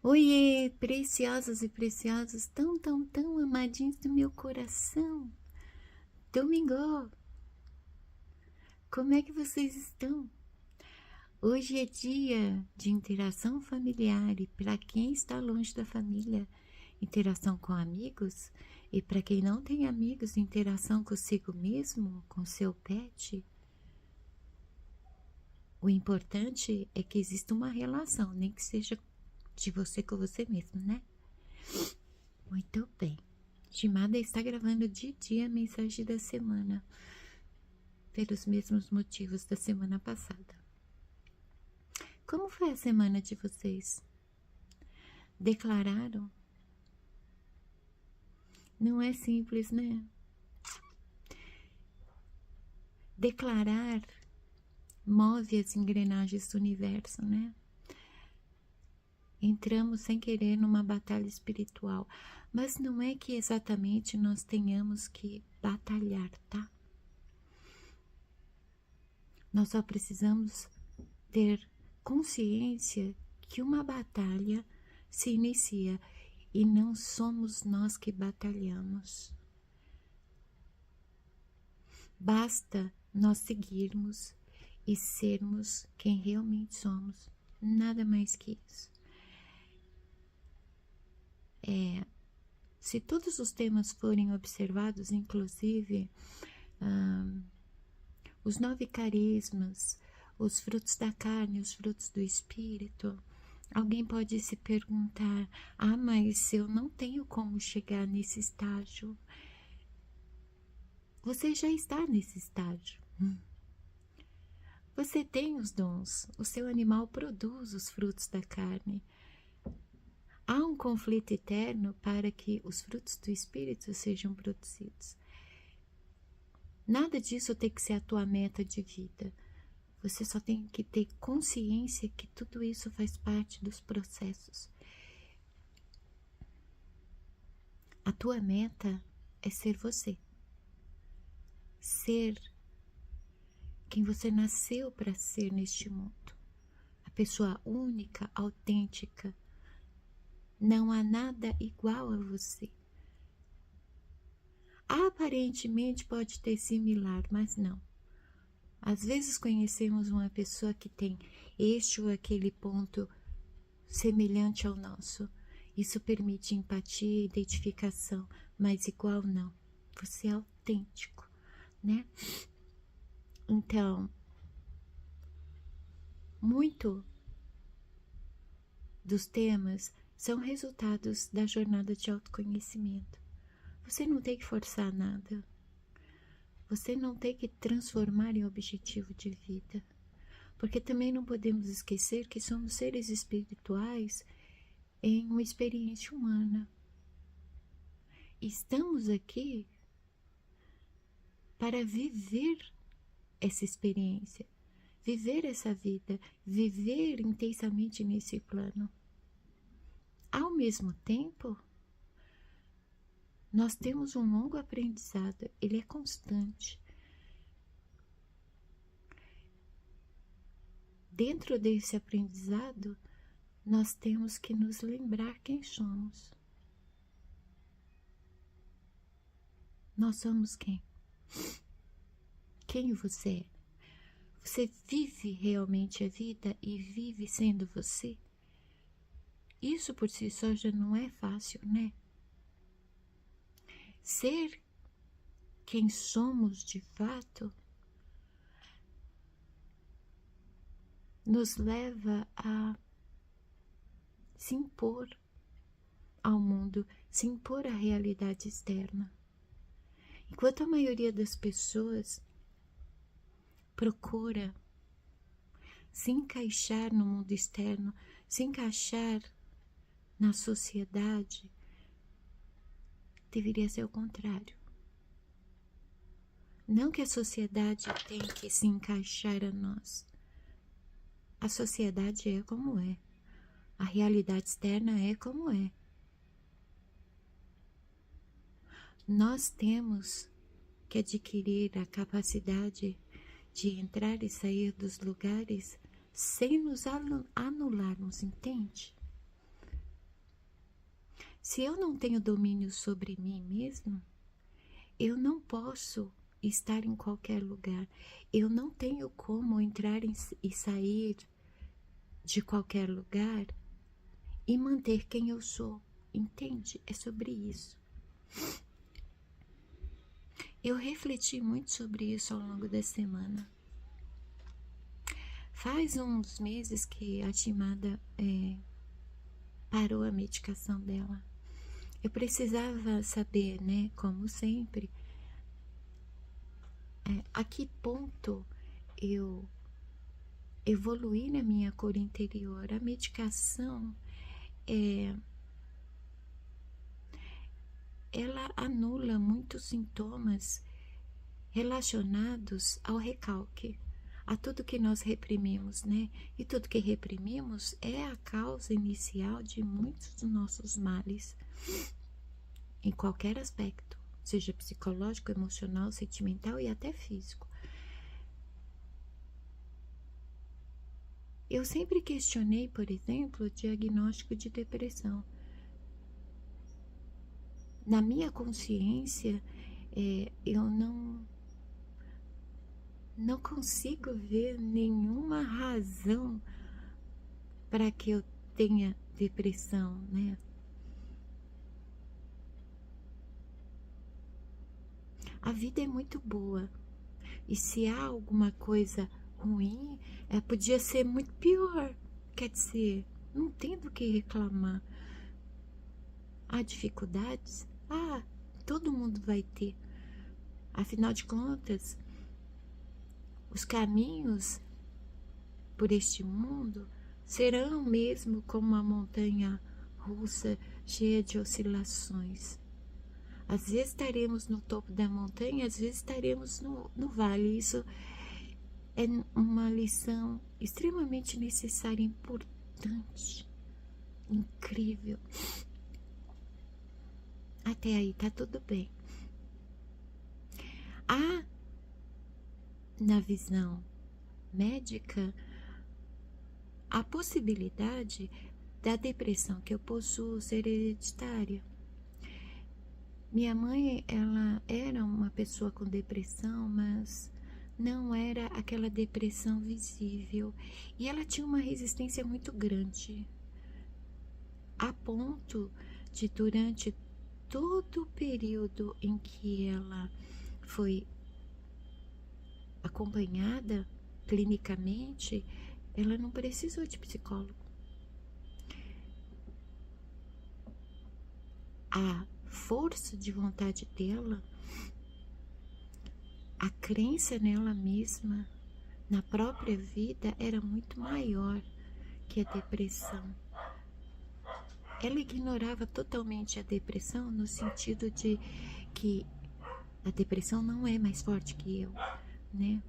Oiê, preciosos e preciosas, tão amadinhos do meu coração. Domingo, como é que vocês estão? Hoje é dia de interação familiar e para quem está longe da família, interação com amigos, e para quem não tem amigos, interação consigo mesmo, com seu pet. O importante é que exista uma relação, nem que seja de você com você mesmo, né? Muito bem. Shimada está gravando de dia a mensagem da semana, pelos mesmos motivos da semana passada. Como foi a semana de vocês? Declararam? Não é simples, né? Declarar move as engrenagens do universo, né? Entramos sem querer numa batalha espiritual, mas não é que exatamente nós tenhamos que batalhar, tá? Nós só precisamos ter consciência que uma batalha se inicia e não somos nós que batalhamos. Basta nós seguirmos e sermos quem realmente somos, nada mais que isso. Se todos os temas forem observados, inclusive os 9 carismas, os frutos da carne, os frutos do espírito, alguém pode se perguntar: ah, mas eu não tenho como chegar nesse estágio. Você já está nesse estágio. Você tem os dons, o seu animal produz os frutos da carne. Há um conflito eterno para que os frutos do espírito sejam produzidos. Nada disso tem que ser a tua meta de vida. Você só tem que ter consciência que tudo isso faz parte dos processos. A tua meta é ser você. Ser quem você nasceu para ser neste mundo. A pessoa única, autêntica. Não há nada igual a você. Aparentemente pode ter similar, mas não. Às vezes conhecemos uma pessoa que tem este ou aquele ponto semelhante ao nosso. Isso permite empatia e identificação, mas igual não. Você é autêntico, né? Então, muito dos temas são resultados da jornada de autoconhecimento. Você não tem que forçar nada. Você não tem que transformar em objetivo de vida. Porque também não podemos esquecer que somos seres espirituais em uma experiência humana. Estamos aqui para viver essa experiência, viver essa vida, viver intensamente nesse plano. Ao mesmo tempo, nós temos um longo aprendizado, ele é constante. Dentro desse aprendizado, nós temos que nos lembrar quem somos. Nós somos quem? Quem você é? Você vive realmente a vida e vive sendo você? Isso por si só já não é fácil, né? Ser quem somos de fato nos leva a se impor ao mundo, se impor à realidade externa. Enquanto a maioria das pessoas procura se encaixar no mundo externo, se encaixar na sociedade, deveria ser o contrário. Não que a sociedade tenha que se encaixar a nós. A sociedade é como é. A realidade externa é como é. Nós temos que adquirir a capacidade de entrar e sair dos lugares sem nos anularmos, entende? Se eu não tenho domínio sobre mim mesmo, eu não posso estar em qualquer lugar. Eu não tenho como entrar e sair de qualquer lugar e manter quem eu sou. Entende? É sobre isso. Eu refleti muito sobre isso ao longo da semana. Faz uns meses que a Timada parou a medicação dela. Eu precisava saber, né, como sempre, a que ponto eu evoluí na minha cor interior. A medicação, ela anula muitos sintomas relacionados ao recalque, a tudo que nós reprimimos, né? E tudo que reprimimos é a causa inicial de muitos dos nossos males, em qualquer aspecto, seja psicológico, emocional, sentimental e até físico. Eu sempre questionei, por exemplo, o diagnóstico de depressão. Na minha consciência, eu não consigo ver nenhuma razão para que eu tenha depressão, né? A vida é muito boa. E se há alguma coisa ruim, podia ser muito pior. Quer dizer, não tem do que reclamar. Há dificuldades? Todo mundo vai ter. Afinal de contas, os caminhos por este mundo serão mesmo como uma montanha russa cheia de oscilações. Às vezes estaremos no topo da montanha, às vezes estaremos no vale. Isso é uma lição extremamente necessária, importante, incrível. Até aí tá tudo bem. Há, na visão médica, a possibilidade da depressão que eu possuo ser hereditária. Minha mãe, ela era uma pessoa com depressão, mas não era aquela depressão visível. E ela tinha uma resistência muito grande, a ponto de, durante todo o período em que ela foi acompanhada clinicamente, ela não precisou de psicólogo. A força de vontade dela, a crença nela mesma, na própria vida, era muito maior que a depressão. Ela ignorava totalmente a depressão no sentido de que a depressão não é mais forte que eu, né?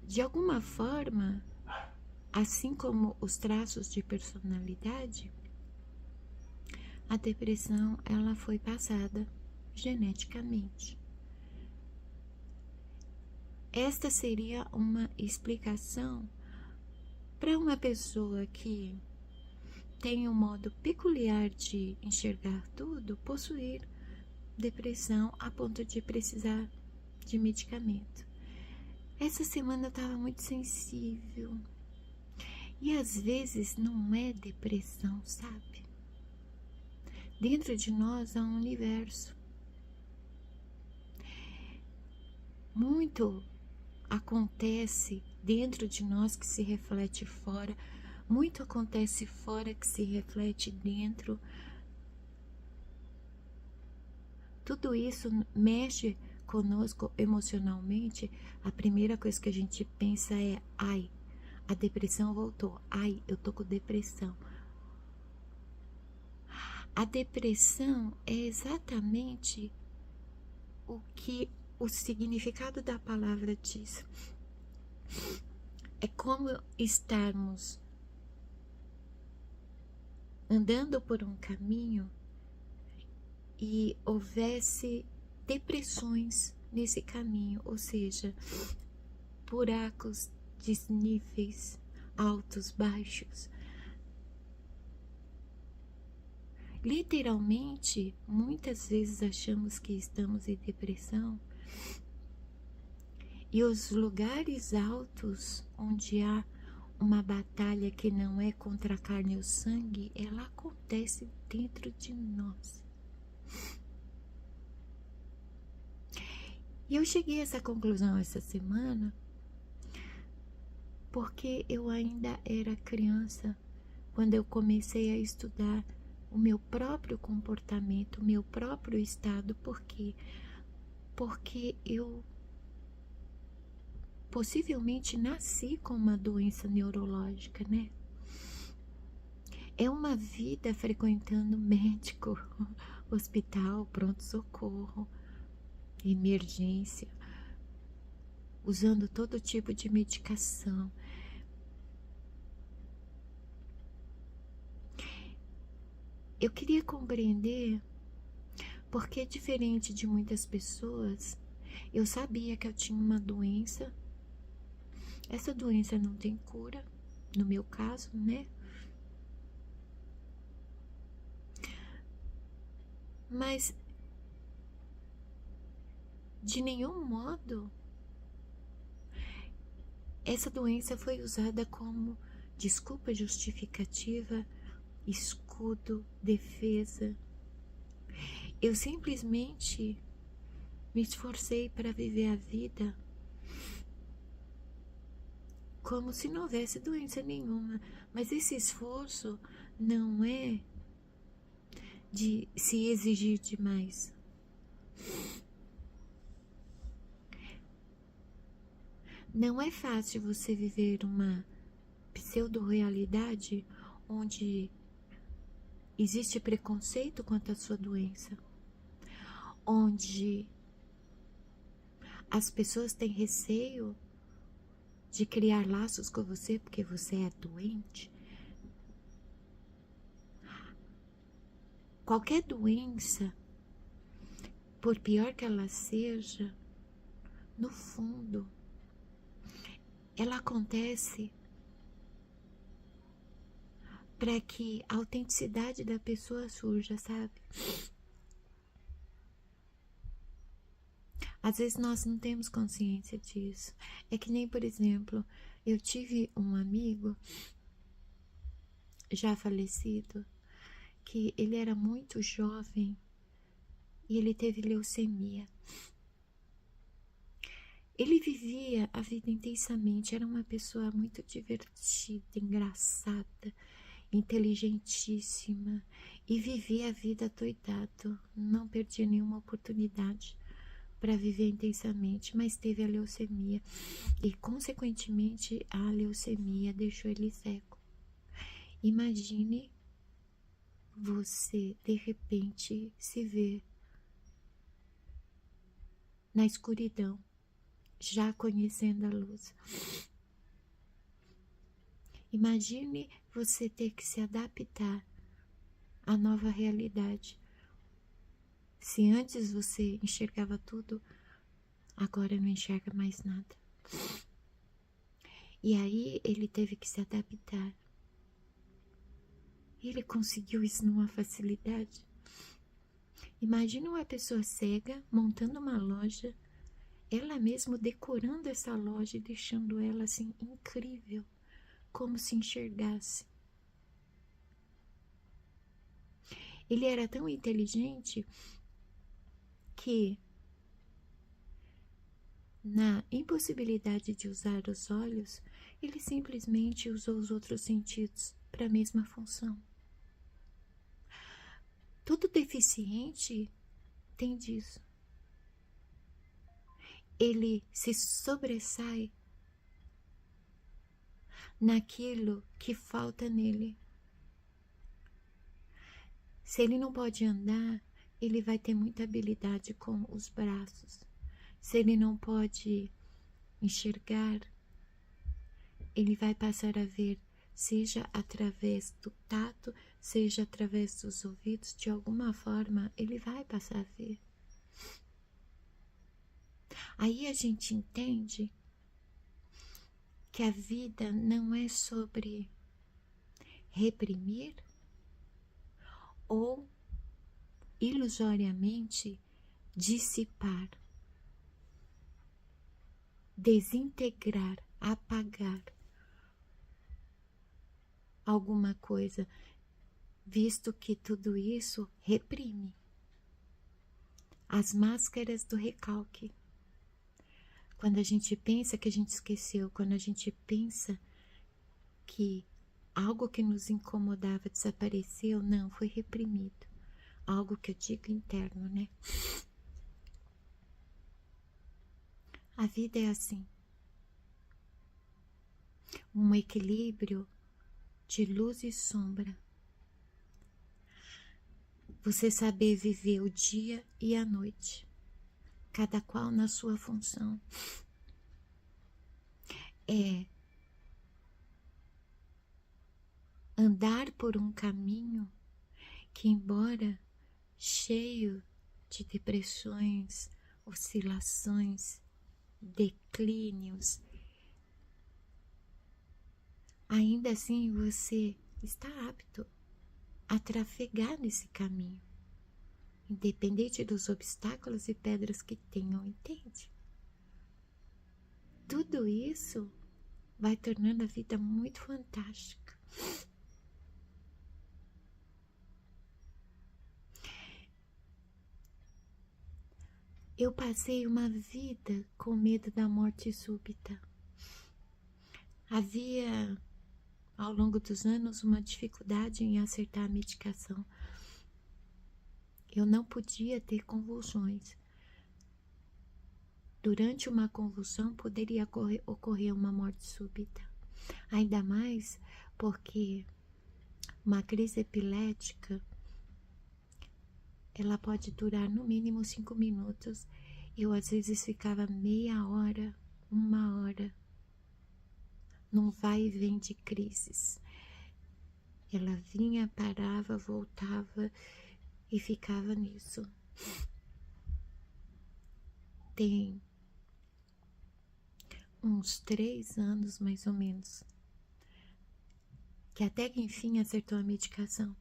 De alguma forma, assim como os traços de personalidade, a depressão, ela foi passada geneticamente. Esta seria uma explicação para uma pessoa que tem um modo peculiar de enxergar tudo, possuir depressão a ponto de precisar de medicamento. Essa semana eu estava muito sensível. E às vezes não é depressão, sabe? Dentro de nós há um universo. Muito acontece dentro de nós que se reflete fora. Muito acontece fora que se reflete dentro. Tudo isso mexe conosco emocionalmente. A primeira coisa que a gente pensa é: ai, a depressão voltou. Ai, eu tô com depressão. A depressão é exatamente o que o significado da palavra diz. É como estarmos andando por um caminho e houvesse depressões nesse caminho, ou seja, buracos, desníveis, altos, baixos. Literalmente, muitas vezes achamos que estamos em depressão e os lugares altos onde há uma batalha que não é contra a carne e o sangue, ela acontece dentro de nós. E eu cheguei a essa conclusão essa semana porque eu ainda era criança quando eu comecei a estudar o meu próprio comportamento, o meu próprio estado. Por quê? Porque eu possivelmente nasci com uma doença neurológica, né? É uma vida frequentando médico, hospital, pronto-socorro, emergência, usando todo tipo de medicação. Eu queria compreender porque, diferente de muitas pessoas, eu sabia que eu tinha uma doença. Essa doença não tem cura, no meu caso, né? Mas, de nenhum modo, essa doença foi usada como desculpa justificativa, escudo, defesa. Eu simplesmente me esforcei para viver a vida como se não houvesse doença nenhuma. Mas esse esforço não é de se exigir demais. Não é fácil você viver uma pseudo-realidade onde existe preconceito quanto à sua doença, onde as pessoas têm receio de criar laços com você porque você é doente. Qualquer doença, por pior que ela seja, no fundo, ela acontece para que a autenticidade da pessoa surja, sabe? Às vezes nós não temos consciência disso. É que nem, por exemplo, eu tive um amigo já falecido que ele era muito jovem e ele teve leucemia. Ele vivia a vida intensamente, era uma pessoa muito divertida, engraçada, inteligentíssima e vivia a vida doidado, não perdia nenhuma oportunidade para viver intensamente, mas teve a leucemia e, consequentemente, a leucemia deixou ele cego. Imagine você, de repente, se ver na escuridão, já conhecendo a luz. Imagine você ter que se adaptar à nova realidade. Se antes você enxergava tudo, agora não enxerga mais nada. E aí ele teve que se adaptar. Ele conseguiu isso numa facilidade. Imagina uma pessoa cega montando uma loja, ela mesma decorando essa loja e deixando ela assim incrível, como se enxergasse. Ele era tão inteligente que, na impossibilidade de usar os olhos, ele simplesmente usou os outros sentidos para a mesma função. Todo deficiente tem disso. Ele se sobressai naquilo que falta nele. Se ele não pode andar, ele vai ter muita habilidade com os braços. Se ele não pode enxergar, ele vai passar a ver, seja através do tato, seja através dos ouvidos, de alguma forma ele vai passar a ver. Aí a gente entende que a vida não é sobre reprimir ou ilusoriamente dissipar, desintegrar, apagar alguma coisa, visto que tudo isso reprime. As máscaras do recalque. Quando a gente pensa que a gente esqueceu, quando a gente pensa que algo que nos incomodava desapareceu, não, foi reprimido. Algo que eu digo interno, né? A vida é assim. Um equilíbrio de luz e sombra. Você saber viver o dia e a noite, cada qual na sua função. É andar por um caminho que, embora cheio de depressões, oscilações, declínios, ainda assim você está apto a trafegar nesse caminho, independente dos obstáculos e pedras que tenham, entende? Tudo isso vai tornando a vida muito fantástica. Eu passei uma vida com medo da morte súbita. Havia, ao longo dos anos, uma dificuldade em acertar a medicação. Eu não podia ter convulsões. Durante uma convulsão poderia ocorrer uma morte súbita. Ainda mais porque uma crise epilética, ela pode durar no mínimo 5 minutos. Eu às vezes ficava meia hora, 1 hora, num vai e vem de crises. Ela vinha, parava, voltava e ficava nisso. Tem uns 3 anos, mais ou menos, que até que enfim acertou a medicação.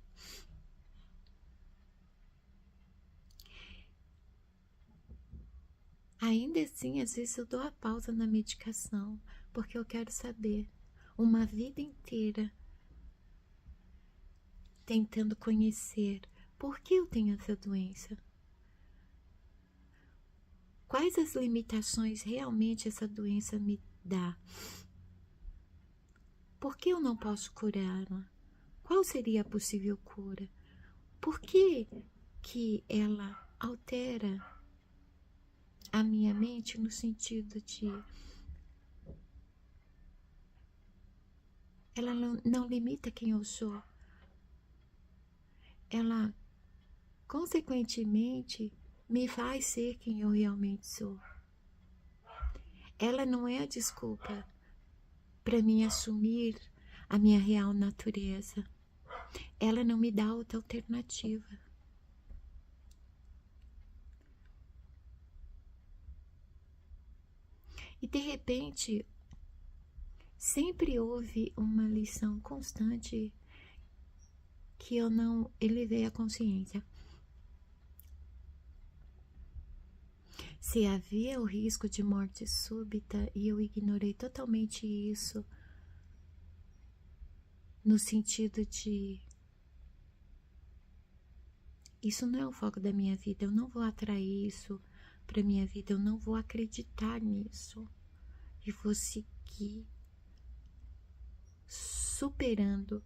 Ainda assim, às vezes eu dou a pausa na medicação, porque eu quero saber. Uma vida inteira tentando conhecer por que eu tenho essa doença. Quais as limitações realmente essa doença me dá? Por que eu não posso curá-la? Qual seria a possível cura? Por que ela altera a minha mente no sentido de ela não limita quem eu sou. Ela, consequentemente, me faz ser quem eu realmente sou. Ela não é a desculpa para mim assumir a minha real natureza. Ela não me dá outra alternativa. E de repente, sempre houve uma lição constante que eu não elevei a consciência. Se havia o risco de morte súbita e eu ignorei totalmente isso, no sentido de isso não é o foco da minha vida, eu não vou atrair isso para minha vida, eu não vou acreditar nisso e vou seguir superando,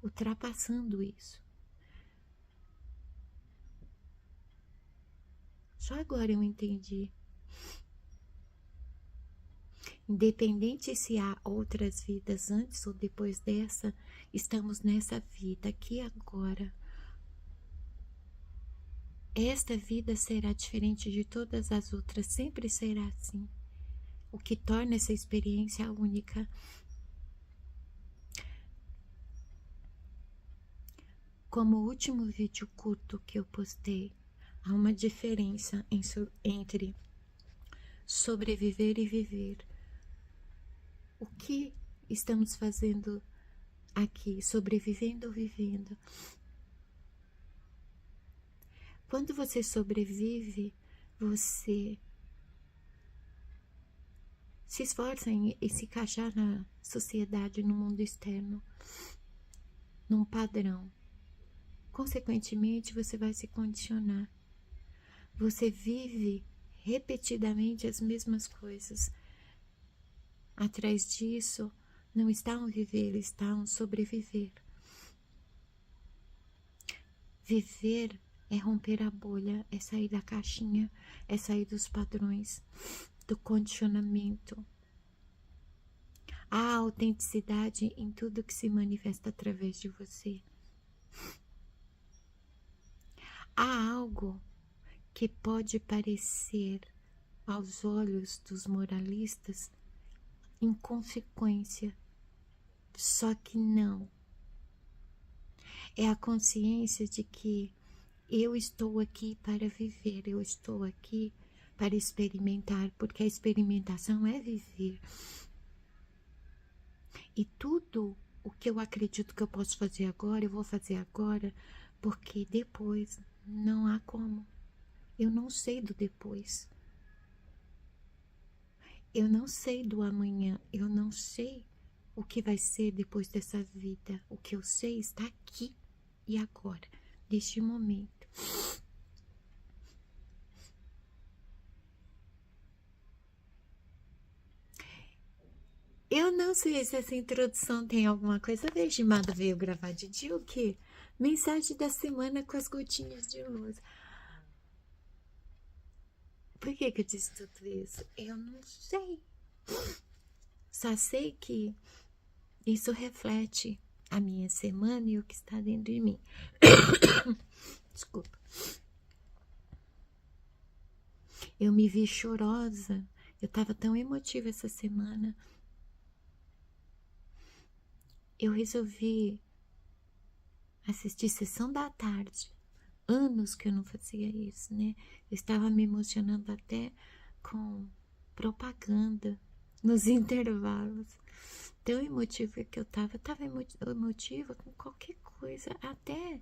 ultrapassando isso. Só agora eu entendi. Independente se há outras vidas antes ou depois dessa, estamos nessa vida aqui agora. Esta vida será diferente de todas as outras, sempre será assim. O que torna essa experiência única. Como o último vídeo curto que eu postei, há uma diferença entre sobreviver e viver. O que estamos fazendo aqui, sobrevivendo ou vivendo? Quando você sobrevive, você se esforça em se encaixar na sociedade, no mundo externo, num padrão. Consequentemente, você vai se condicionar. Você vive repetidamente as mesmas coisas. Atrás disso, não está um viver, está um sobreviver. Viver é romper a bolha, é sair da caixinha, é sair dos padrões, do condicionamento. Há autenticidade em tudo que se manifesta através de você. Há algo que pode parecer, aos olhos dos moralistas, inconsequência, só que não. É a consciência de que eu estou aqui para viver, eu estou aqui para experimentar, porque a experimentação é viver. E tudo o que eu acredito que eu posso fazer agora, eu vou fazer agora, porque depois não há como. Eu não sei do depois. Eu não sei do amanhã, eu não sei o que vai ser depois dessa vida. O que eu sei está aqui e agora, neste momento. Eu não sei se essa introdução tem alguma coisa a ver. Gimada veio gravar de dia o quê? Mensagem da semana com as gotinhas de luz. Por que eu disse tudo isso? Eu não sei. Só sei que isso reflete a minha semana e o que está dentro de mim. Desculpa. Eu me vi chorosa. Eu estava tão emotiva essa semana. Eu resolvi assistir sessão da tarde. Anos que eu não fazia isso, né? Eu estava me emocionando até com propaganda nos intervalos. Tão emotiva que eu estava emotiva com qualquer coisa, até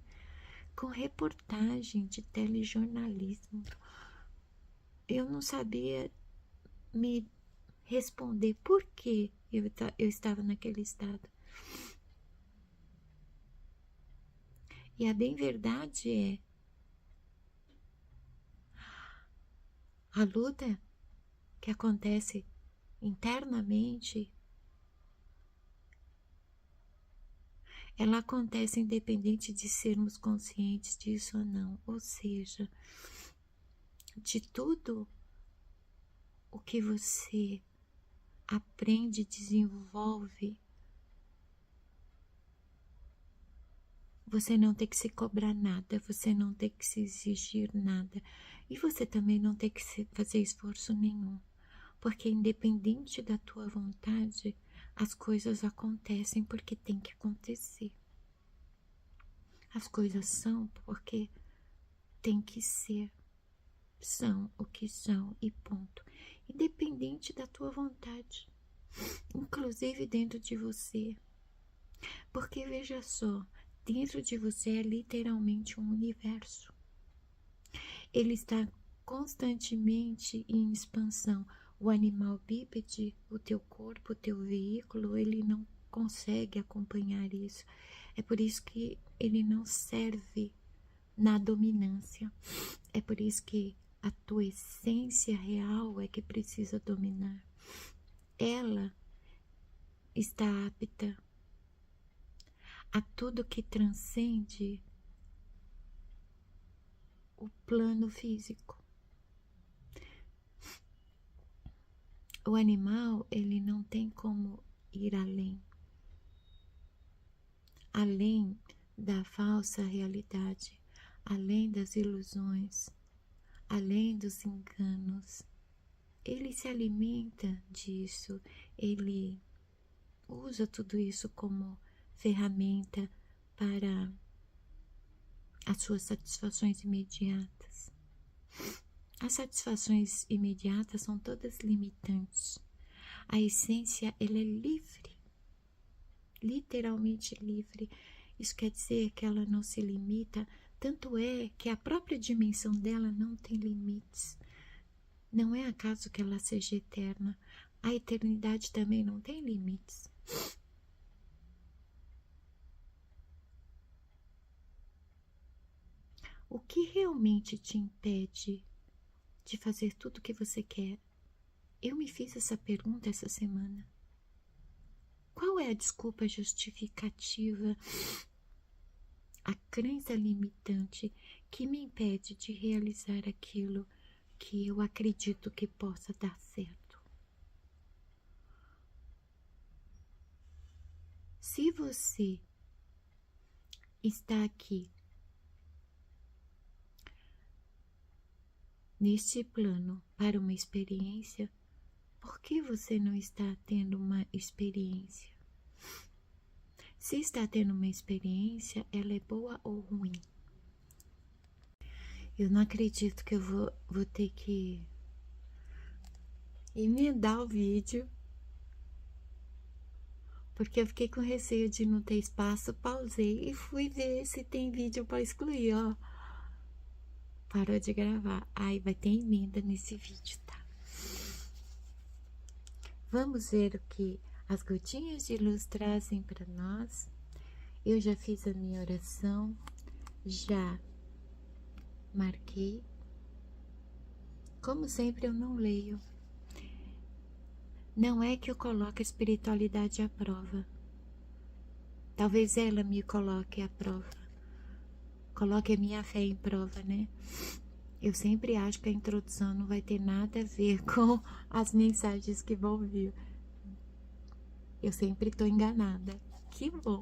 com reportagem de telejornalismo. Eu não sabia me responder por que eu estava naquele estado. E a bem verdade é, a luta que acontece internamente, ela acontece independente de sermos conscientes disso ou não. Ou seja, de tudo o que você aprende, desenvolve, você não tem que se cobrar nada, você não tem que se exigir nada. E você também não tem que fazer esforço nenhum. Porque independente da tua vontade, as coisas acontecem porque tem que acontecer. As coisas são porque tem que ser. São o que são e ponto. Independente da tua vontade. Inclusive dentro de você. Porque veja só, dentro de você é literalmente um universo. Ele está constantemente em expansão. O animal bípede, o teu corpo, o teu veículo, ele não consegue acompanhar isso. É por isso que ele não serve na dominância. É por isso que a tua essência real é que precisa dominar. Ela está apta a tudo que transcende o plano físico. O animal, ele não tem como ir além da falsa realidade, além das ilusões, além dos enganos. Ele se alimenta disso, ele usa tudo isso como ferramenta para as suas satisfações imediatas. As satisfações imediatas são todas limitantes. A essência, ela é livre, literalmente livre. Isso quer dizer que ela não se limita Tanto é que a própria dimensão dela não tem limites. Não é acaso que ela seja eterna. A eternidade também não tem limites. O que realmente te impede de fazer tudo o que você quer? Eu me fiz essa pergunta essa semana. Qual é a desculpa justificativa, a crença limitante que me impede de realizar aquilo que eu acredito que possa dar certo? Se você está aqui neste plano para uma experiência, por que você não está tendo uma experiência? Se está tendo uma experiência, ela é boa ou ruim? Eu não acredito que eu vou ter que emendar o vídeo, porque eu fiquei com receio de não ter espaço, pausei e fui ver se tem vídeo para excluir, ó. Parou de gravar. Ai, vai ter emenda nesse vídeo, tá? Vamos ver o que as gotinhas de luz trazem para nós. Eu já fiz a minha oração, já marquei. Como sempre, eu não leio. Não é que eu coloque a espiritualidade à prova. Talvez ela me coloque à prova. Coloque a minha fé em prova, né? Eu sempre acho que a introdução não vai ter nada a ver com as mensagens que vão vir. Eu sempre estou enganada. Que bom!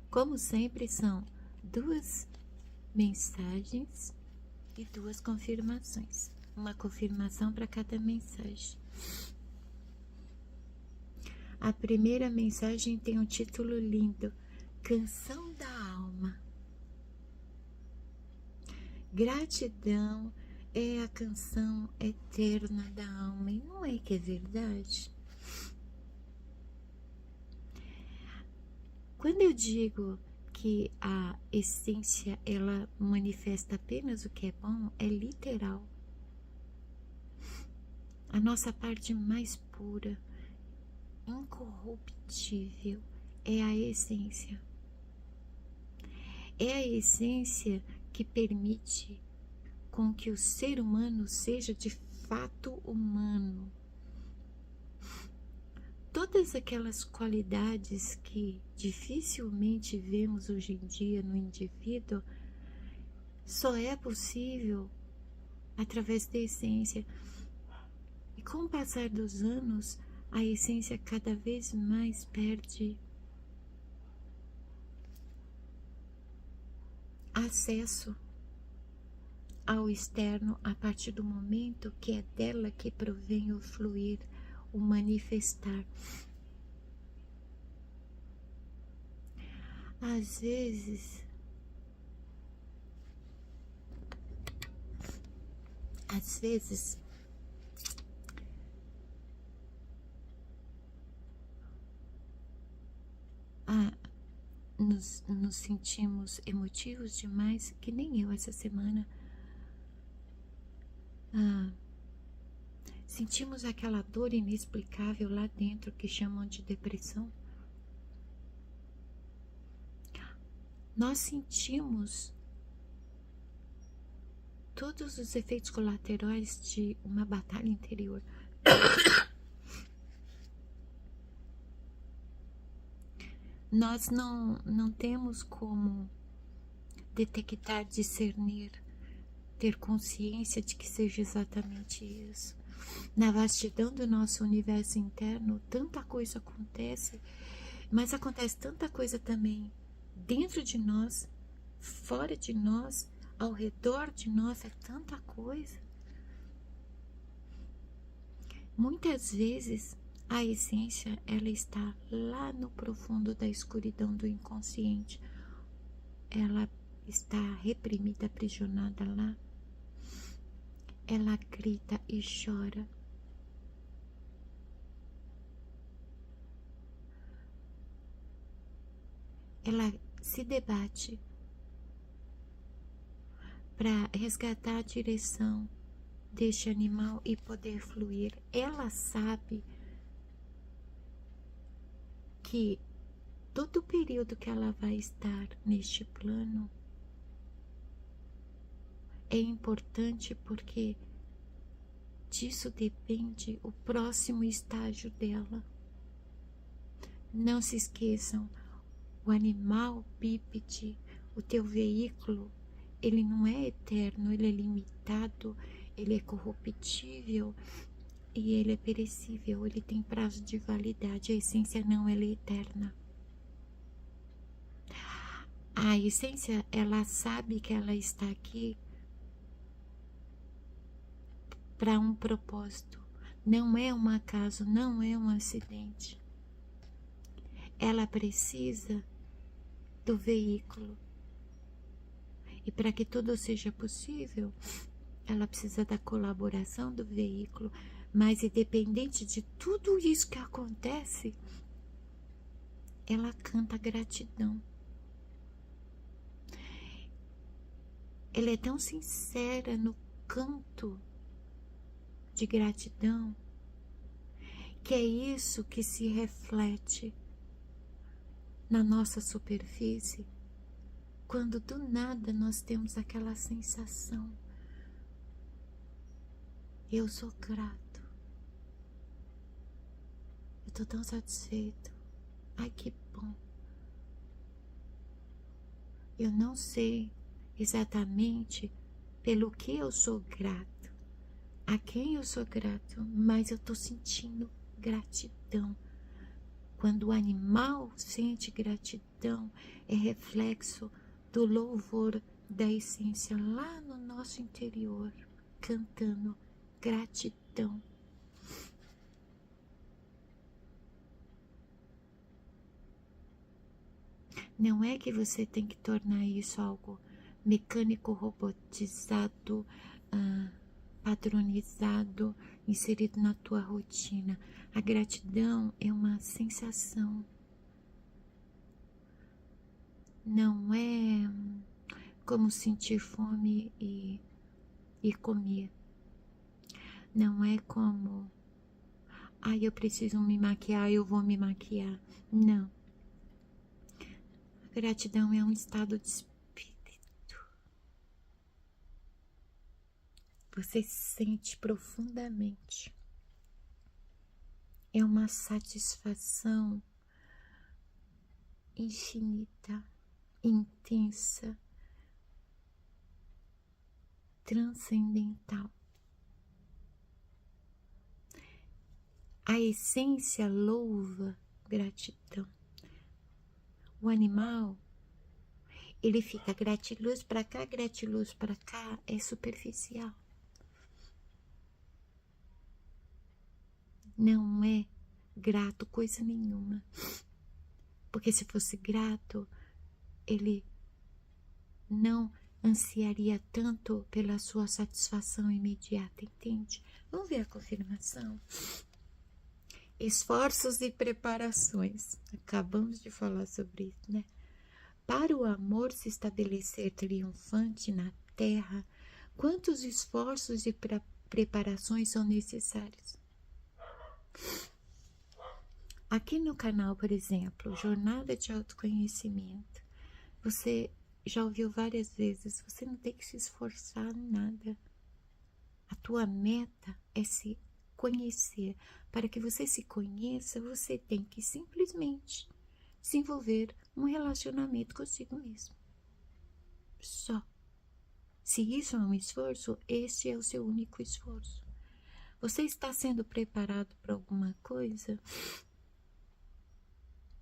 Como sempre, são 2 mensagens e 2 confirmações. Uma confirmação para cada mensagem. A primeira mensagem tem um título lindo: Canção da Alma. Gratidão é a canção eterna da alma, e não é que é verdade? Quando eu digo que a essência ela manifesta apenas o que é bom, é literal. A nossa parte mais pura, incorruptível, é a essência. É a essência que permite com que o ser humano seja de fato humano. Todas aquelas qualidades que dificilmente vemos hoje em dia no indivíduo, só é possível através da essência. E com o passar dos anos, a essência cada vez mais perde acesso ao externo a partir do momento que é dela que provém o fluir, o manifestar. Às vezes nos sentimos emotivos demais, que nem eu essa semana. Sentimos aquela dor inexplicável lá dentro que chamam de depressão. Nós sentimos todos os efeitos colaterais de uma batalha interior. Nós não temos como detectar, discernir, ter consciência de que seja exatamente isso. Na vastidão do nosso universo interno, tanta coisa acontece, mas acontece tanta coisa também dentro de nós, fora de nós, ao redor de nós, é tanta coisa. Muitas vezes a essência ela está lá no profundo da escuridão do inconsciente. Ela está reprimida, aprisionada lá. Ela grita e chora. Ela se debate para resgatar a direção deste animal e poder fluir. Ela sabe que todo o período que ela vai estar neste plano é importante, porque disso depende o próximo estágio dela. Não se esqueçam, o animal bípede, o teu veículo, ele não é eterno, ele é limitado, ele é corruptível e ele é perecível, ele tem prazo de validade. A essência não, ela é eterna. A essência, ela sabe que ela está aqui para um propósito. Não é um acaso, não é um acidente. Ela precisa do veículo. E para que tudo seja possível, ela precisa da colaboração do veículo. Mas independente de tudo isso que acontece, ela canta gratidão. Ela é tão sincera no canto de gratidão, que é isso que se reflete na nossa superfície, quando do nada nós temos aquela sensação: eu sou grato, eu tô tão satisfeito, ai que bom. Eu não sei exatamente pelo que eu sou grato, a quem eu sou grato, mas eu tô sentindo gratidão. Quando o animal sente gratidão, é reflexo do louvor da essência lá no nosso interior, cantando gratidão. Não é que você tem que tornar isso algo mecânico, robotizado, padronizado, inserido na tua rotina. A gratidão é uma sensação. Não é como sentir fome e comer. Não é como, eu preciso me maquiar, eu vou me maquiar. Não. A gratidão é um estado de espírito. Você sente profundamente. É uma satisfação infinita, intensa, transcendental. A essência louva gratidão. O animal, ele fica gratiluz para cá, gratiluz para cá, é superficial. Não é grato coisa nenhuma. Porque se fosse grato, ele não ansiaria tanto pela sua satisfação imediata, entende? Vamos ver a confirmação. Esforços e preparações. Acabamos de falar sobre isso, né? Para o amor se estabelecer triunfante na terra, quantos esforços e preparações são necessários? Aqui no canal, por exemplo, Jornada de Autoconhecimento, você já ouviu várias vezes, você não tem que se esforçar em nada. A tua meta é se conhecer. Para que você se conheça, você tem que simplesmente desenvolver um relacionamento consigo mesmo. Só. Se isso é um esforço, este é o seu único esforço. Você está sendo preparado para alguma coisa?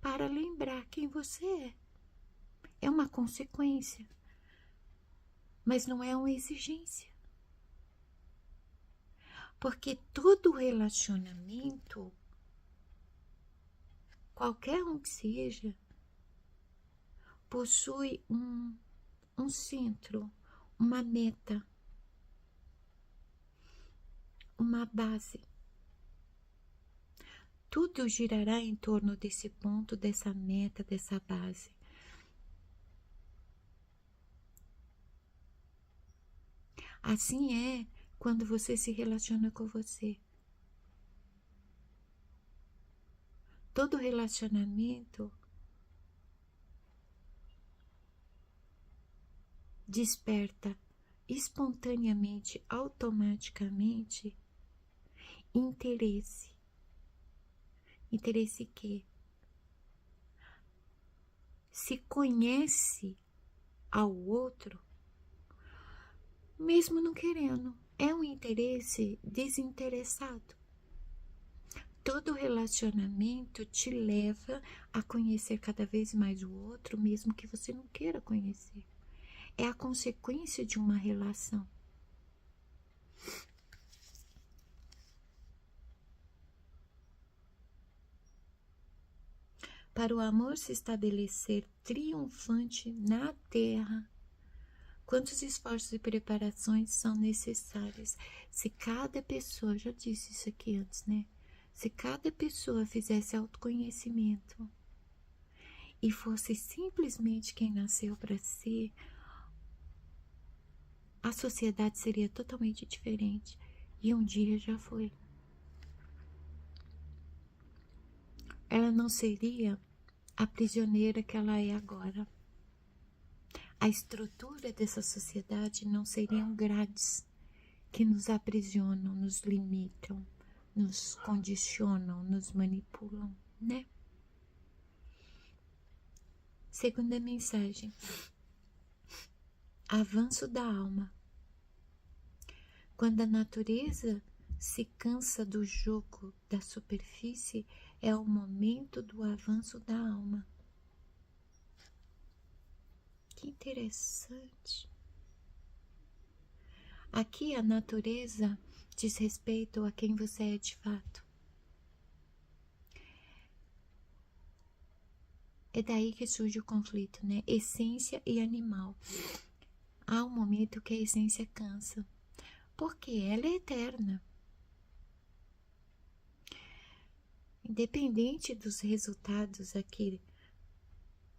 Para lembrar quem você é. É uma consequência, mas não é uma exigência. Porque todo relacionamento, qualquer um que seja, possui um centro, uma meta, uma base. Tudo girará em torno desse ponto, dessa meta, dessa base. Assim é quando você se relaciona com você. Todo relacionamento desperta espontaneamente, automaticamente, interesse. Interesse que se conhece ao outro, mesmo não querendo. É um interesse desinteressado. Todo relacionamento te leva a conhecer cada vez mais o outro, mesmo que você não queira conhecer. É a consequência de uma relação. Para o amor se estabelecer triunfante na terra, quantos esforços e preparações são necessários? Se cada pessoa, já disse isso aqui antes, né? Se cada pessoa fizesse autoconhecimento e fosse simplesmente quem nasceu para si, a sociedade seria totalmente diferente. E um dia já foi. Ela não seria a prisioneira que ela é agora. A estrutura dessa sociedade não seriam grades que nos aprisionam, nos limitam, nos condicionam, nos manipulam, né? Segunda mensagem. Avanço da alma. Quando a natureza se cansa do jogo da superfície, é o momento do avanço da alma. Que interessante. Aqui a natureza diz respeito a quem você é de fato. É daí que surge o conflito, né? Essência e animal. Há um momento que a essência cansa, porque ela é eterna. Independente dos resultados aqui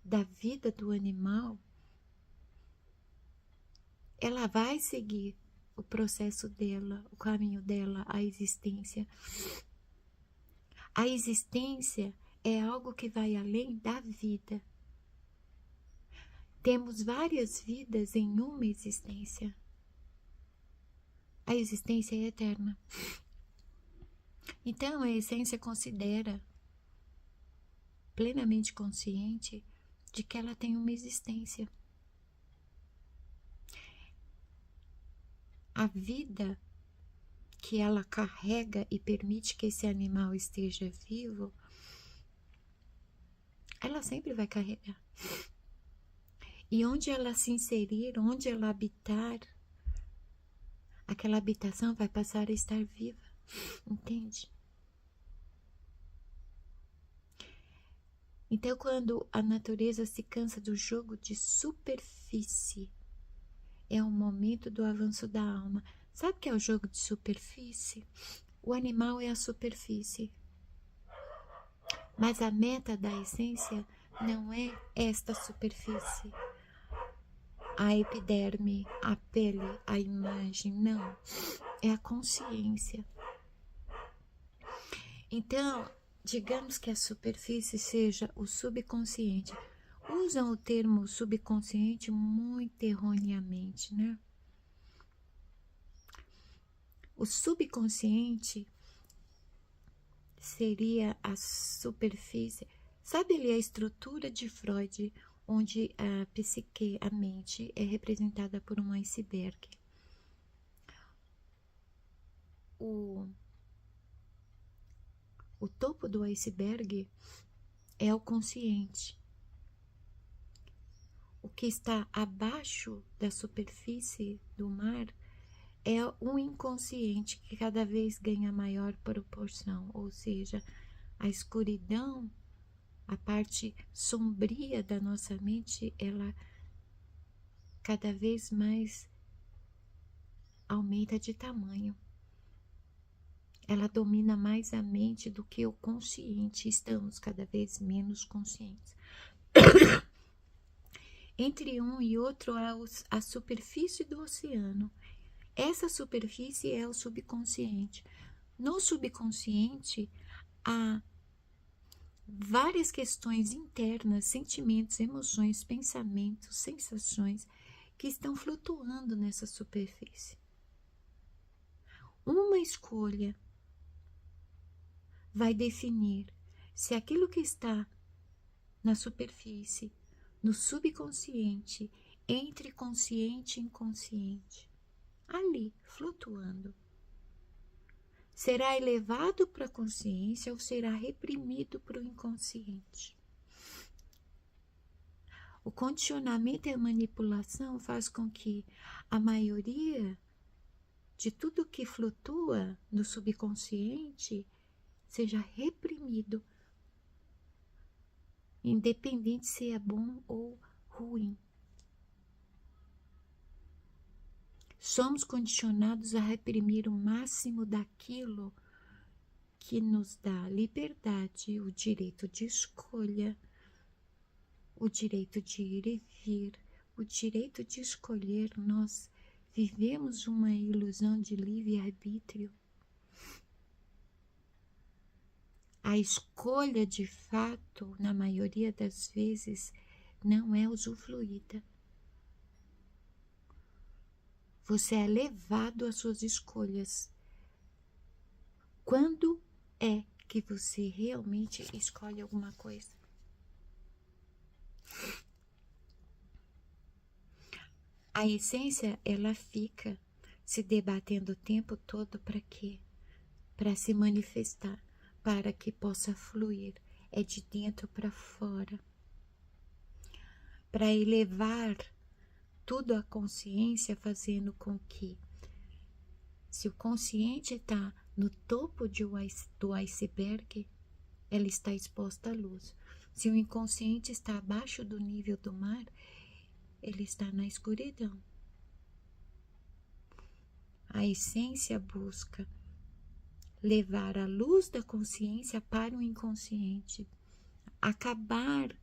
da vida do animal, ela vai seguir o processo dela, o caminho dela, a existência. A existência é algo que vai além da vida. Temos várias vidas em uma existência. A existência é eterna. Então, a essência considera, plenamente consciente, de que ela tem uma existência. A vida que ela carrega e permite que esse animal esteja vivo, ela sempre vai carregar. E onde ela se inserir, onde ela habitar, aquela habitação vai passar a estar viva, entende? Então, quando a natureza se cansa do jogo de superfície, é o momento do avanço da alma. Sabe o que é o jogo de superfície? O animal é a superfície. Mas a meta da essência não é esta superfície. A epiderme, a pele, a imagem, não. É a consciência. Então, digamos que a superfície seja o subconsciente. Usam o termo subconsciente muito erroneamente, né? O subconsciente seria a superfície. Sabe ali a estrutura de Freud, onde a psique, a mente, é representada por um iceberg. O topo do iceberg é o consciente. O que está abaixo da superfície do mar é um inconsciente que cada vez ganha maior proporção, ou seja, a escuridão, a parte sombria da nossa mente, ela cada vez mais aumenta de tamanho. Ela domina mais a mente do que o consciente, estamos cada vez menos conscientes. Entre um e outro há a superfície do oceano. Essa superfície é o subconsciente. No subconsciente, há várias questões internas, sentimentos, emoções, pensamentos, sensações que estão flutuando nessa superfície. Uma escolha vai definir se aquilo que está na superfície, no subconsciente, entre consciente e inconsciente, ali, flutuando, será elevado para a consciência ou será reprimido para o inconsciente. O condicionamento e a manipulação faz com que a maioria de tudo que flutua no subconsciente seja reprimido, independente se é bom ou ruim. Somos condicionados a reprimir o máximo daquilo que nos dá liberdade, o direito de escolha, o direito de ir e vir, o direito de escolher. Nós vivemos uma ilusão de livre-arbítrio. A escolha, de fato, na maioria das vezes, não é usufruída. Você é levado às suas escolhas. Quando é que você realmente escolhe alguma coisa? A essência, ela fica se debatendo o tempo todo para quê? Para se manifestar, para que possa fluir. É de dentro para fora. Para elevar tudo à consciência, fazendo com que, se o consciente está no topo do iceberg, ela está exposta à luz. Se o inconsciente está abaixo do nível do mar, ele está na escuridão. A essência busca levar a luz da consciência para o inconsciente, acabar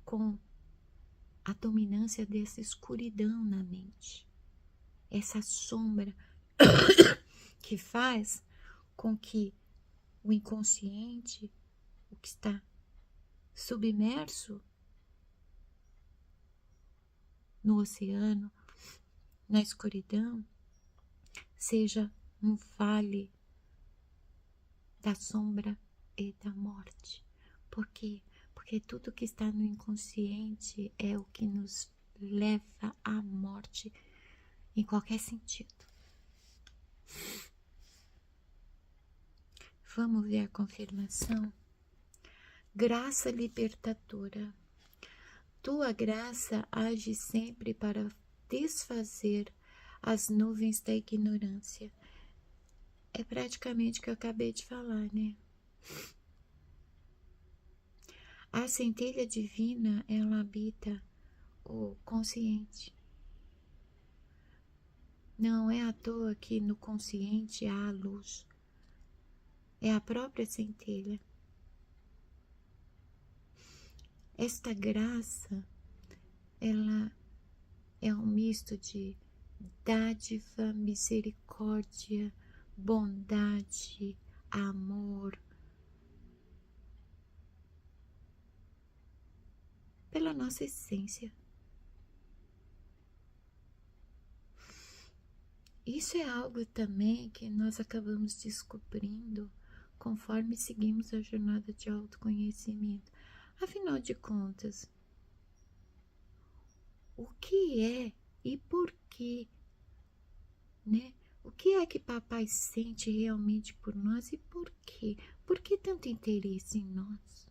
com a dominância dessa escuridão na mente, essa sombra que faz com que o inconsciente, o que está submerso no oceano, na escuridão, seja um vale da sombra e da morte. Por quê? Porque tudo que está no inconsciente é o que nos leva à morte em qualquer sentido. Vamos ver a confirmação? Graça libertadora. Tua graça age sempre para desfazer as nuvens da ignorância. É praticamente o que eu acabei de falar, né? A centelha divina, ela habita o consciente. Não é à toa que no consciente há a luz. É a própria centelha. Esta graça, ela é um misto de dádiva, misericórdia, bondade, amor, pela nossa essência. Isso é algo também que nós acabamos descobrindo conforme seguimos a jornada de autoconhecimento. Afinal de contas, o que é e por quê, né? O que é que papai sente realmente por nós e por quê? Por que tanto interesse em nós?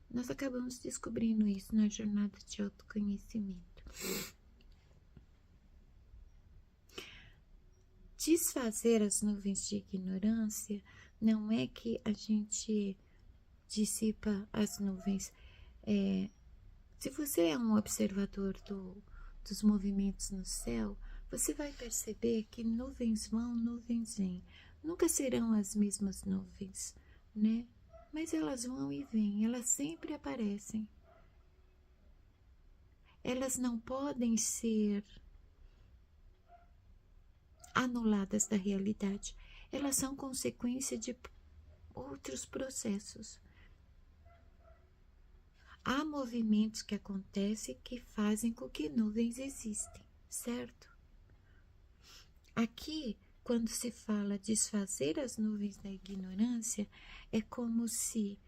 Nós acabamos descobrindo isso na jornada de autoconhecimento. Desfazer as nuvens de ignorância não é que a gente dissipa as nuvens. Se você é um observador dos movimentos no céu, você vai perceber que nuvens vão, nuvens vêm. Nunca serão as mesmas nuvens, né? Mas elas vão e vêm, elas sempre aparecem. Elas não podem ser anuladas da realidade. Elas são consequência de outros processos. Há movimentos que acontecem que fazem com que nuvens existem, certo? Aqui, quando se fala desfazer as nuvens da ignorância, é como se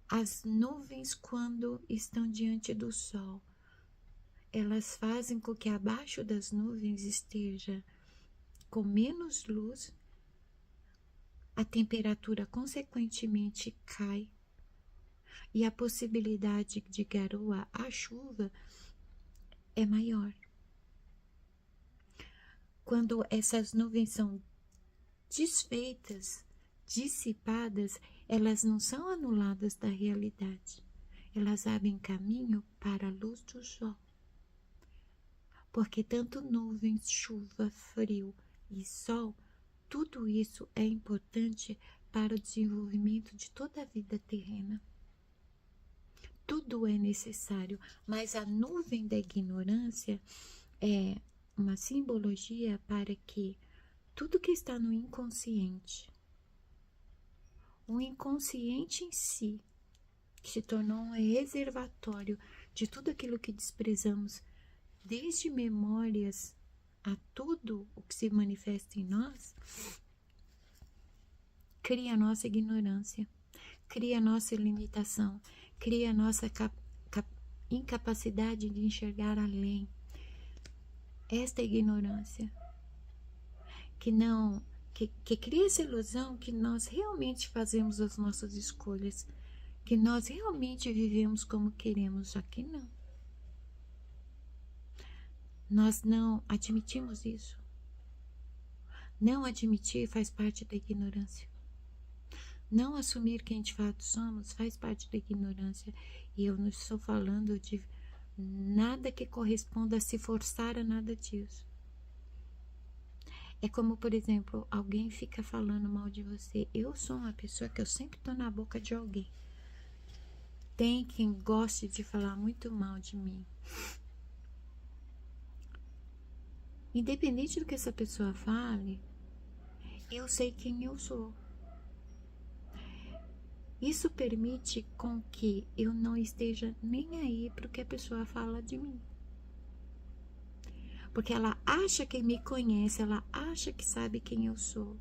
as nuvens, quando estão diante do sol, elas fazem com que abaixo das nuvens esteja com menos luz, a temperatura consequentemente cai e a possibilidade de garoa a chuva é maior. Quando essas nuvens são desfeitas, dissipadas, elas não são anuladas da realidade. Elas abrem caminho para a luz do sol. Porque tanto nuvens, chuva, frio e sol, tudo isso é importante para o desenvolvimento de toda a vida terrena. Tudo é necessário, mas a nuvem da ignorância é uma simbologia para que tudo que está no inconsciente, o inconsciente em si, que se tornou um reservatório de tudo aquilo que desprezamos, desde memórias a tudo o que se manifesta em nós, cria a nossa ignorância, cria a nossa limitação, cria a nossa incapacidade de enxergar além. Esta ignorância que cria essa ilusão que nós realmente fazemos as nossas escolhas, que nós realmente vivemos como queremos, só que não. Nós não admitimos isso. Não admitir faz parte da ignorância. Não assumir quem de fato somos faz parte da ignorância. E eu não estou falando de nada que corresponda a se forçar a nada disso. É como, por exemplo, alguém fica falando mal de você. Eu sou uma pessoa que eu sempre estou na boca de alguém. Tem quem goste de falar muito mal de mim. Independente do que essa pessoa fale, eu sei quem eu sou. Isso permite com que eu não esteja nem aí para o que a pessoa fala de mim. Porque ela acha que me conhece, ela acha que sabe quem eu sou.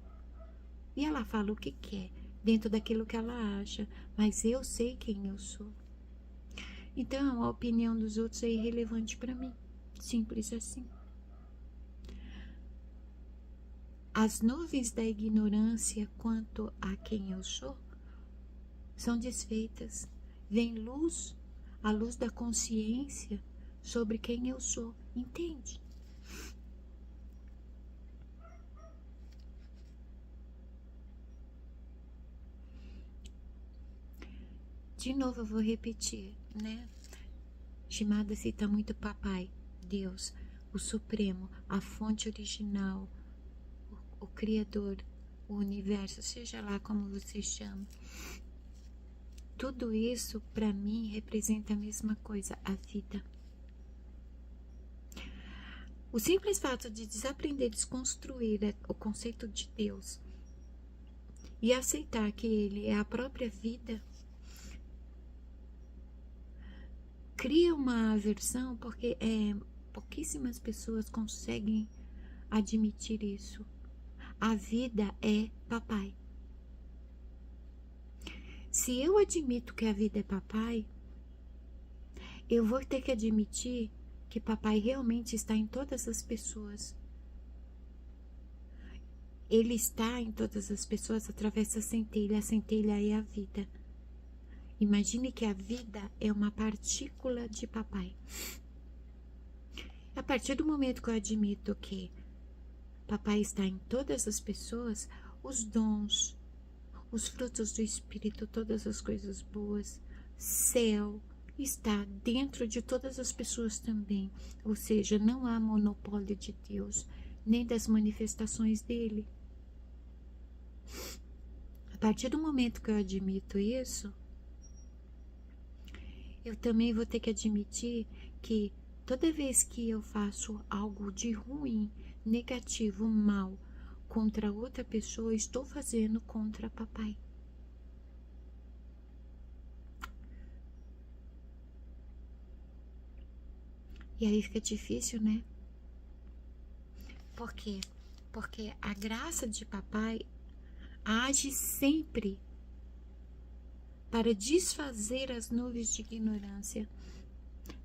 E ela fala o que quer, dentro daquilo que ela acha, mas eu sei quem eu sou. Então, a opinião dos outros é irrelevante para mim. Simples assim. As nuvens da ignorância quanto a quem eu sou são desfeitas. Vem luz, a luz da consciência sobre quem eu sou. Entende? De novo eu vou repetir, né? Shimada cita muito Papai, Deus, o Supremo, a fonte original, o Criador, o Universo, seja lá como você chama. Tudo isso, para mim, representa a mesma coisa, a vida. O simples fato de desaprender, desconstruir o conceito de Deus e aceitar que Ele é a própria vida, cria uma aversão, porque pouquíssimas pessoas conseguem admitir isso. A vida é papai. Se eu admito que a vida é papai, eu vou ter que admitir que papai realmente está em todas as pessoas. Ele está em todas as pessoas através da centelha. A centelha é a vida. Imagine que a vida é uma partícula de papai. A partir do momento que eu admito que papai está em todas as pessoas, os dons, os frutos do Espírito, todas as coisas boas, céu, está dentro de todas as pessoas também. Ou seja, não há monopólio de Deus, nem das manifestações dele. A partir do momento que eu admito isso, eu também vou ter que admitir que toda vez que eu faço algo de ruim, negativo, mal contra outra pessoa, estou fazendo contra papai. E aí fica difícil, né? Por quê? Porque a graça de papai age sempre para desfazer as nuvens de ignorância.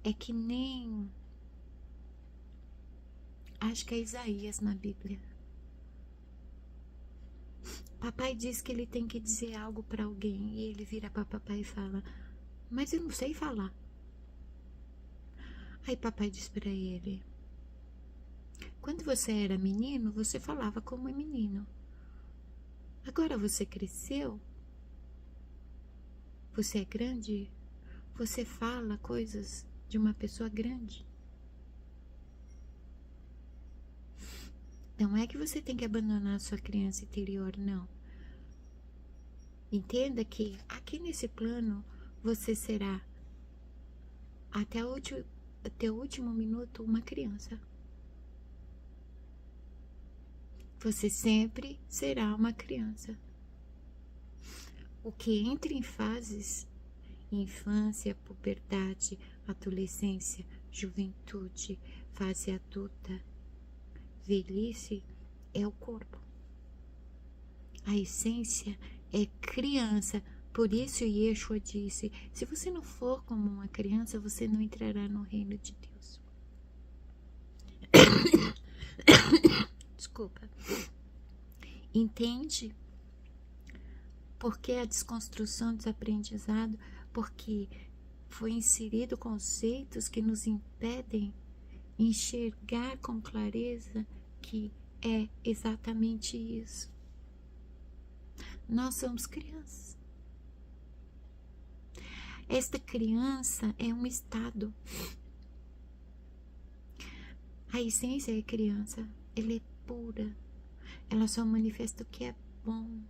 É que nem, acho que é Isaías na Bíblia. Papai diz que ele tem que dizer algo para alguém e ele vira para papai e fala: mas eu não sei falar. Aí papai diz para ele: quando você era menino, você falava como menino. Agora você cresceu, você é grande, você fala coisas de uma pessoa grande. Não é que você tem que abandonar a sua criança interior, não. Entenda que aqui nesse plano você será até o último minuto uma criança. Você sempre será uma criança. O que entra em fases, infância, puberdade, adolescência, juventude, fase adulta, velhice, é o corpo. A essência é criança. Por isso Yeshua disse: se você não for como uma criança, você não entrará no reino de Deus. Desculpa. Entende? Porque a desconstrução, desaprendizado, porque foi inserido conceitos que nos impedem enxergar com clareza que é exatamente isso. Nós somos crianças. Esta criança é um estado. A essência é criança, ela é pura, ela só manifesta o que é bom,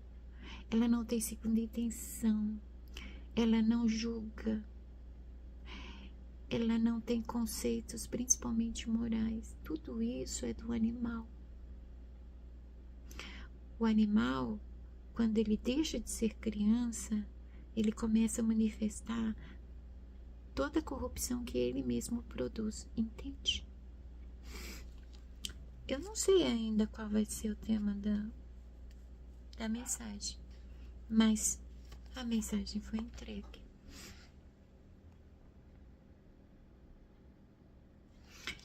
ela não tem segunda intenção, ela não julga, ela não tem conceitos, principalmente morais. Tudo isso é do animal. O animal, quando ele deixa de ser criança, ele começa a manifestar toda a corrupção que ele mesmo produz, entende? Eu não sei ainda qual vai ser o tema da mensagem, mas a mensagem foi entregue.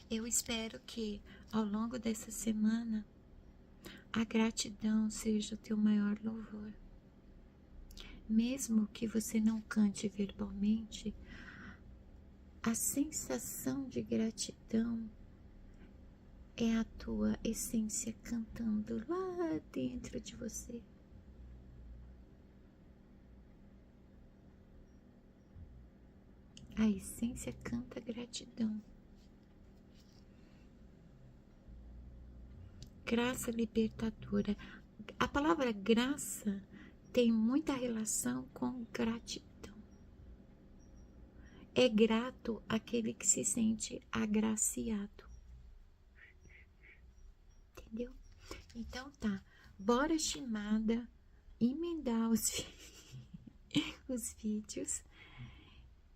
Eu espero que ao longo dessa semana a gratidão seja o teu maior louvor. Mesmo que você não cante verbalmente, a sensação de gratidão é a tua essência cantando lá dentro de você. A essência canta gratidão. Graça libertadora. A palavra graça tem muita relação com gratidão. É grato aquele que se sente agraciado. Entendeu? Então tá. Bora, chamada, emendar os vídeos.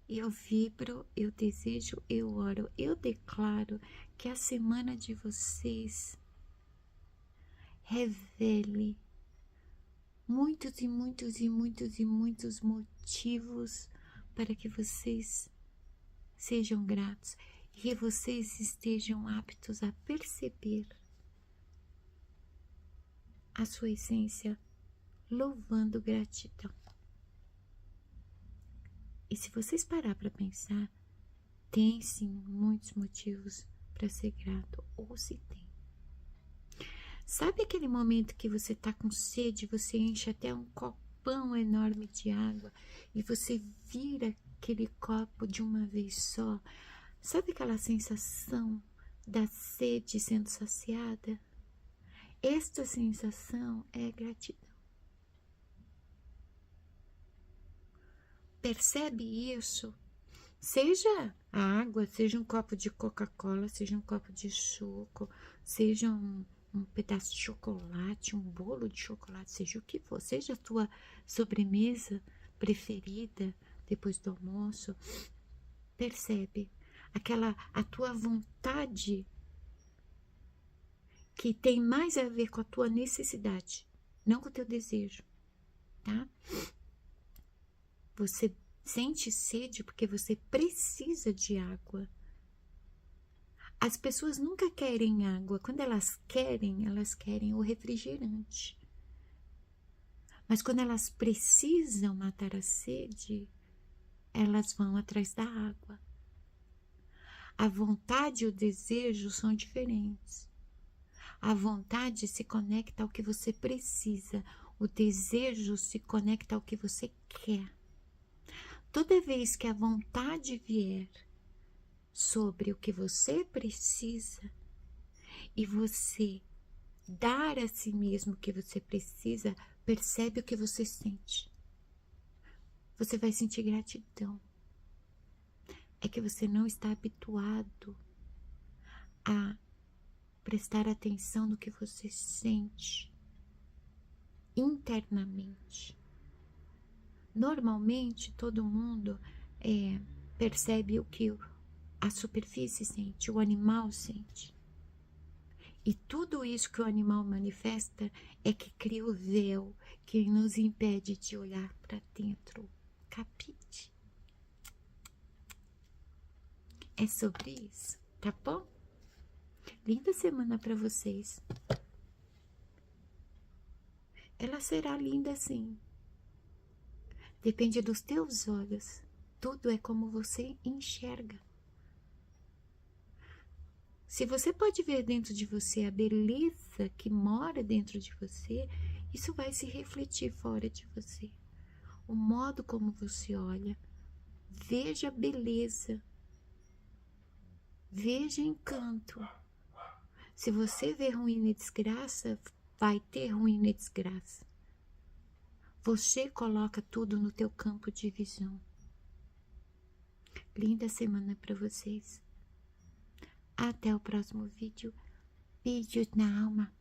Eu vibro, eu desejo, eu oro, eu declaro que a semana de vocês revele muitos e muitos e muitos e muitos motivos para que vocês sejam gratos e que vocês estejam aptos a perceber a sua essência louvando gratidão. E se vocês parar para pensar, tem sim muitos motivos para ser grato, ou se tem. Sabe aquele momento que você tá com sede, você enche até um copão enorme de água e você vira aquele copo de uma vez só? Sabe aquela sensação da sede sendo saciada? Esta sensação é gratidão. Percebe isso? Seja a água, seja um copo de Coca-Cola, seja um copo de suco, seja um pedaço de chocolate, um bolo de chocolate, seja o que for, seja a tua sobremesa preferida depois do almoço. Percebe a tua vontade que tem mais a ver com a tua necessidade, não com o teu desejo, tá? Você sente sede porque você precisa de água. As pessoas nunca querem água. Quando elas querem o refrigerante. Mas quando elas precisam matar a sede, elas vão atrás da água. A vontade e o desejo são diferentes. A vontade se conecta ao que você precisa. O desejo se conecta ao que você quer. Toda vez que a vontade vier sobre o que você precisa e você dar a si mesmo o que você precisa, percebe o que você sente. Você vai sentir gratidão. É que você não está habituado a prestar atenção no que você sente internamente. Normalmente, todo mundo percebe o que a superfície sente, o animal sente. E tudo isso que o animal manifesta é que cria o véu que nos impede de olhar para dentro. Capite? É sobre isso, tá bom? Linda semana para vocês. Ela será linda sim. Depende dos teus olhos. Tudo é como você enxerga. Se você pode ver dentro de você a beleza que mora dentro de você, isso vai se refletir fora de você. O modo como você olha, veja a beleza, veja encanto. Se você vê ruína e desgraça, vai ter ruína e desgraça. Você coloca tudo no teu campo de visão. Linda semana para vocês. Até o próximo vídeo. Beijos na alma.